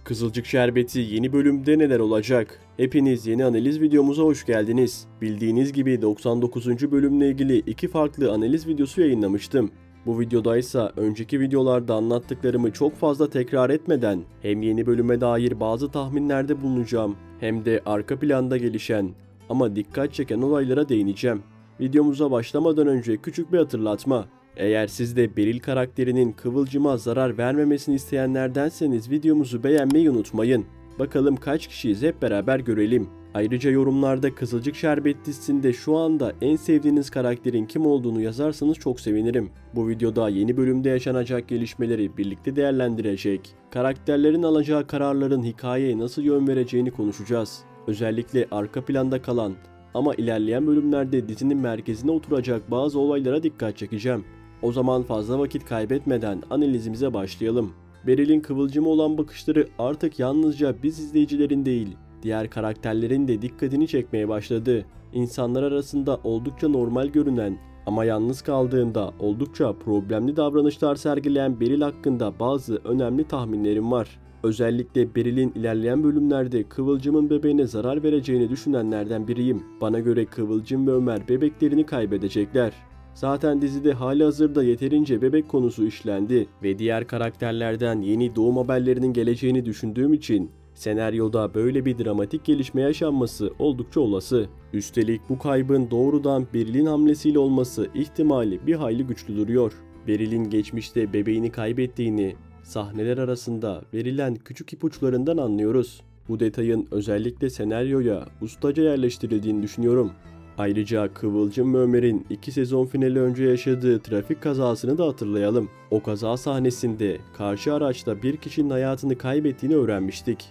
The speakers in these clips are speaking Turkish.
Kızılcık Şerbeti yeni bölümde neler olacak? Hepiniz yeni analiz videomuza hoş geldiniz. Bildiğiniz gibi 99. bölümle ilgili iki farklı analiz videosu yayınlamıştım. Bu videoda ise önceki videolarda anlattıklarımı çok fazla tekrar etmeden hem yeni bölüme dair bazı tahminlerde bulunacağım hem de arka planda gelişen ama dikkat çeken olaylara değineceğim. Videomuza başlamadan önce küçük bir hatırlatma. Eğer siz de Beril karakterinin Kıvılcım'a zarar vermemesini isteyenlerdenseniz videomuzu beğenmeyi unutmayın. Bakalım kaç kişiyiz, hep beraber görelim. Ayrıca yorumlarda Kızılcık Şerbeti dizisinde şu anda en sevdiğiniz karakterin kim olduğunu yazarsanız çok sevinirim. Bu videoda yeni bölümde yaşanacak gelişmeleri birlikte değerlendirecek, karakterlerin alacağı kararların hikayeye nasıl yön vereceğini konuşacağız. Özellikle arka planda kalan ama ilerleyen bölümlerde dizinin merkezine oturacak bazı olaylara dikkat çekeceğim. O zaman fazla vakit kaybetmeden analizimize başlayalım. Beril'in Kıvılcım'a olan bakışları artık yalnızca biz izleyicilerin değil, diğer karakterlerin de dikkatini çekmeye başladı. İnsanlar arasında oldukça normal görünen ama yalnız kaldığında oldukça problemli davranışlar sergileyen Beril hakkında bazı önemli tahminlerim var. Özellikle Beril'in ilerleyen bölümlerde Kıvılcım'ın bebeğine zarar vereceğini düşünenlerden biriyim. Bana göre Kıvılcım ve Ömer bebeklerini kaybedecekler. Zaten dizide halihazırda yeterince bebek konusu işlendi ve diğer karakterlerden yeni doğum haberlerinin geleceğini düşündüğüm için senaryoda böyle bir dramatik gelişme yaşanması oldukça olası. Üstelik bu kaybın doğrudan Beril'in hamlesiyle olması ihtimali bir hayli güçlü duruyor. Beril'in geçmişte bebeğini kaybettiğini sahneler arasında verilen küçük ipuçlarından anlıyoruz. Bu detayın özellikle senaryoya ustaca yerleştirildiğini düşünüyorum. Ayrıca Kıvılcım ve Ömer'in 2 sezon finali önce yaşadığı trafik kazasını da hatırlayalım. O kaza sahnesinde karşı araçta bir kişinin hayatını kaybettiğini öğrenmiştik.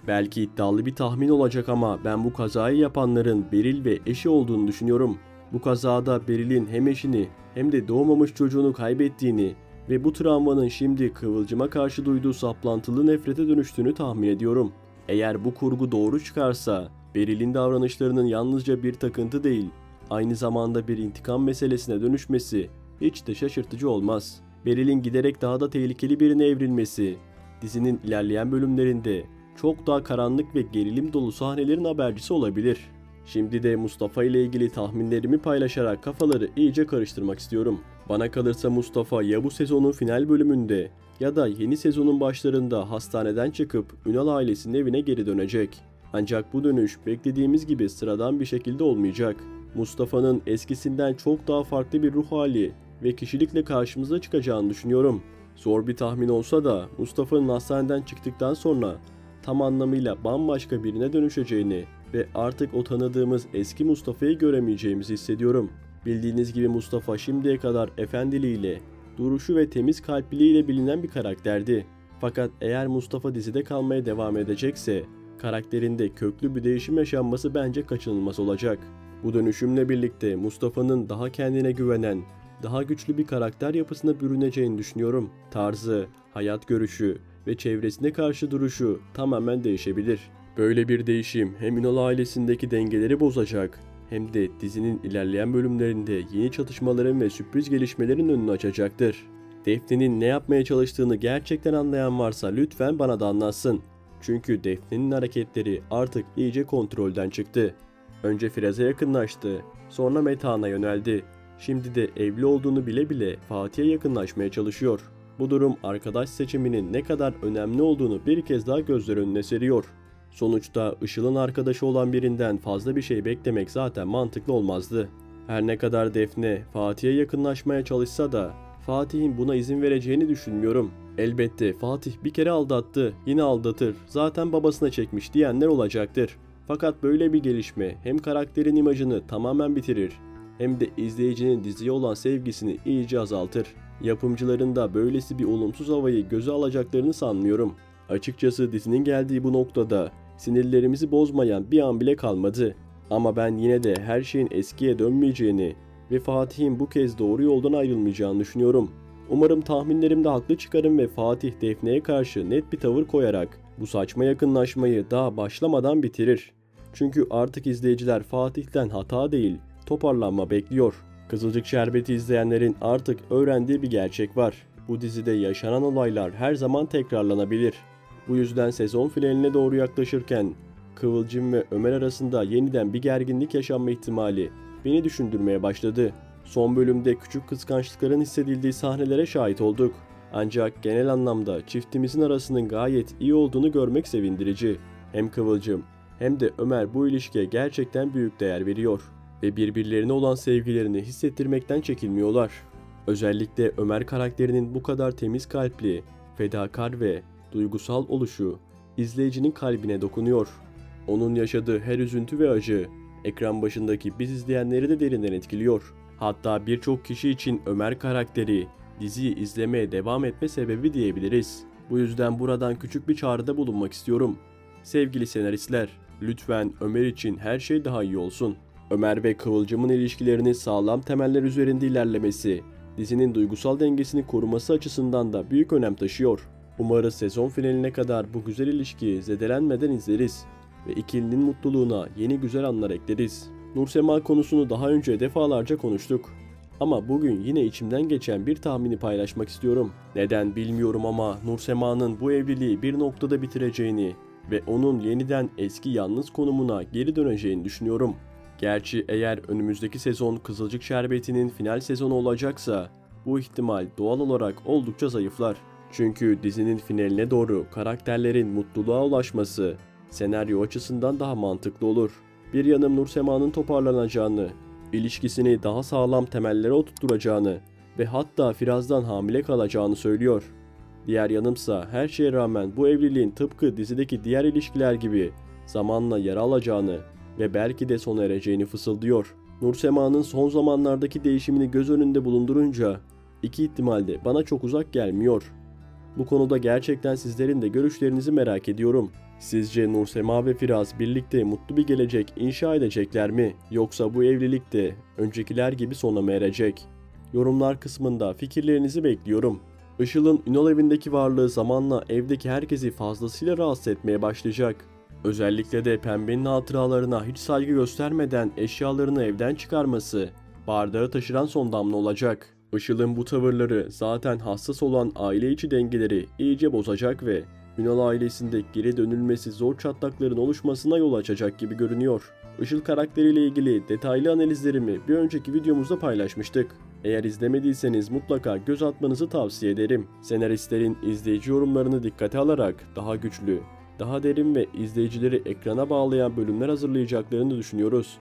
Belki iddialı bir tahmin olacak ama ben bu kazayı yapanların Beril ve eşi olduğunu düşünüyorum. Bu kazada Beril'in hem eşini hem de doğmamış çocuğunu kaybettiğini ve bu travmanın şimdi Kıvılcım'a karşı duyduğu saplantılı nefrete dönüştüğünü tahmin ediyorum. Eğer bu kurgu doğru çıkarsa Beril'in davranışlarının yalnızca bir takıntı değil, aynı zamanda bir intikam meselesine dönüşmesi hiç de şaşırtıcı olmaz. Beril'in giderek daha da tehlikeli birine evrilmesi, dizinin ilerleyen bölümlerinde çok daha karanlık ve gerilim dolu sahnelerin habercisi olabilir. Şimdi de Mustafa ile ilgili tahminlerimi paylaşarak kafaları iyice karıştırmak istiyorum. Bana kalırsa Mustafa ya bu sezonun final bölümünde ya da yeni sezonun başlarında hastaneden çıkıp Ünal ailesinin evine geri dönecek. Ancak bu dönüş beklediğimiz gibi sıradan bir şekilde olmayacak. Mustafa'nın eskisinden çok daha farklı bir ruh hali ve kişilikle karşımıza çıkacağını düşünüyorum. Zor bir tahmin olsa da Mustafa'nın hastaneden çıktıktan sonra tam anlamıyla bambaşka birine dönüşeceğini ve artık o tanıdığımız eski Mustafa'yı göremeyeceğimizi hissediyorum. Bildiğiniz gibi Mustafa şimdiye kadar efendiliğiyle, duruşu ve temiz kalpliliğiyle bilinen bir karakterdi. Fakat eğer Mustafa dizide kalmaya devam edecekse karakterinde köklü bir değişim yaşanması bence kaçınılmaz olacak. Bu dönüşümle birlikte Mustafa'nın daha kendine güvenen, daha güçlü bir karakter yapısına bürüneceğini düşünüyorum. Tarzı, hayat görüşü ve çevresine karşı duruşu tamamen değişebilir. Böyle bir değişim hem Ünal ailesindeki dengeleri bozacak hem de dizinin ilerleyen bölümlerinde yeni çatışmaların ve sürpriz gelişmelerin önünü açacaktır. Defne'nin ne yapmaya çalıştığını gerçekten anlayan varsa lütfen bana da anlatsın. Çünkü Defne'nin hareketleri artık iyice kontrolden çıktı. Önce Firez'e yakınlaştı, sonra Metehan'a yöneldi. Şimdi de evli olduğunu bile bile Fatih'e yakınlaşmaya çalışıyor. Bu durum arkadaş seçiminin ne kadar önemli olduğunu bir kez daha gözler önüne seriyor. Sonuçta Işıl'ın arkadaşı olan birinden fazla bir şey beklemek zaten mantıklı olmazdı. Her ne kadar Defne Fatih'e yakınlaşmaya çalışsa da Fatih'in buna izin vereceğini düşünmüyorum. Elbette Fatih bir kere aldattı, yine aldatır, zaten babasına çekmiş diyenler olacaktır. Fakat böyle bir gelişme hem karakterin imajını tamamen bitirir hem de izleyicinin diziye olan sevgisini iyice azaltır. Yapımcıların da böylesi bir olumsuz havayı göze alacaklarını sanmıyorum. Açıkçası dizinin geldiği bu noktada sinirlerimizi bozmayan bir an bile kalmadı. Ama ben yine de her şeyin eskiye dönmeyeceğini ve Fatih'in bu kez doğru yoldan ayrılmayacağını düşünüyorum. Umarım tahminlerimde haklı çıkarım ve Fatih Defne'ye karşı net bir tavır koyarak bu saçma yakınlaşmayı daha başlamadan bitirir. Çünkü artık izleyiciler Fatih'ten hata değil, toparlanma bekliyor. Kızılcık Şerbeti izleyenlerin artık öğrendiği bir gerçek var. Bu dizide yaşanan olaylar her zaman tekrarlanabilir. Bu yüzden sezon finaline doğru yaklaşırken Kıvılcım ve Ömer arasında yeniden bir gerginlik yaşanma ihtimali beni düşündürmeye başladı. Son bölümde küçük kıskançlıkların hissedildiği sahnelere şahit olduk. Ancak genel anlamda çiftimizin arasının gayet iyi olduğunu görmek sevindirici. Hem Kıvılcım hem de Ömer bu ilişkiye gerçekten büyük değer veriyor ve birbirlerine olan sevgilerini hissettirmekten çekinmiyorlar. Özellikle Ömer karakterinin bu kadar temiz kalpli, fedakar ve duygusal oluşu izleyicinin kalbine dokunuyor. Onun yaşadığı her üzüntü ve acı ekran başındaki biz izleyenleri de derinden etkiliyor. Hatta birçok kişi için Ömer karakteri diziyi izlemeye devam etme sebebi diyebiliriz. Bu yüzden buradan küçük bir çağrıda bulunmak istiyorum. Sevgili senaristler, lütfen Ömer için her şey daha iyi olsun. Ömer ve Kıvılcım'ın ilişkilerinin sağlam temeller üzerinde ilerlemesi, dizinin duygusal dengesini koruması açısından da büyük önem taşıyor. Umarız sezon finaline kadar bu güzel ilişkiyi zedelenmeden izleriz ve ikilinin mutluluğuna yeni güzel anlar ekleriz. Nursema konusunu daha önce defalarca konuştuk. Ama bugün yine içimden geçen bir tahmini paylaşmak istiyorum. Neden bilmiyorum ama Nursema'nın bu evliliği bir noktada bitireceğini ve onun yeniden eski yalnız konumuna geri döneceğini düşünüyorum. Gerçi eğer önümüzdeki sezon Kızılcık Şerbeti'nin final sezonu olacaksa bu ihtimal doğal olarak oldukça zayıflar. Çünkü dizinin finaline doğru karakterlerin mutluluğa ulaşması senaryo açısından daha mantıklı olur. Bir yanım Nursema'nın toparlanacağını, ilişkisini daha sağlam temellere oturtturacağını ve hatta Firaz'dan hamile kalacağını söylüyor. Diğer yanımsa her şeye rağmen bu evliliğin tıpkı dizideki diğer ilişkiler gibi zamanla yara alacağını ve belki de sona ereceğini fısıldıyor. Nursema'nın son zamanlardaki değişimini göz önünde bulundurunca iki ihtimal de bana çok uzak gelmiyor. Bu konuda gerçekten sizlerin de görüşlerinizi merak ediyorum. Sizce Nursema ve Firaz birlikte mutlu bir gelecek inşa edecekler mi? Yoksa bu evlilik de öncekiler gibi sona mı erecek? Yorumlar kısmında fikirlerinizi bekliyorum. Işıl'ın Ünal evindeki varlığı zamanla evdeki herkesi fazlasıyla rahatsız etmeye başlayacak. Özellikle de Pembe'nin hatıralarına hiç saygı göstermeden eşyalarını evden çıkarması bardağı taşıran son damla olacak. Işıl'ın bu tavırları zaten hassas olan aile içi dengeleri iyice bozacak ve Ünal ailesinde geri dönülmesi zor çatlakların oluşmasına yol açacak gibi görünüyor. Işıl karakteriyle ilgili detaylı analizlerimi bir önceki videomuzda paylaşmıştık. Eğer izlemediyseniz mutlaka göz atmanızı tavsiye ederim. Senaristlerin izleyici yorumlarını dikkate alarak daha güçlü, daha derin ve izleyicileri ekrana bağlayan bölümler hazırlayacaklarını düşünüyoruz.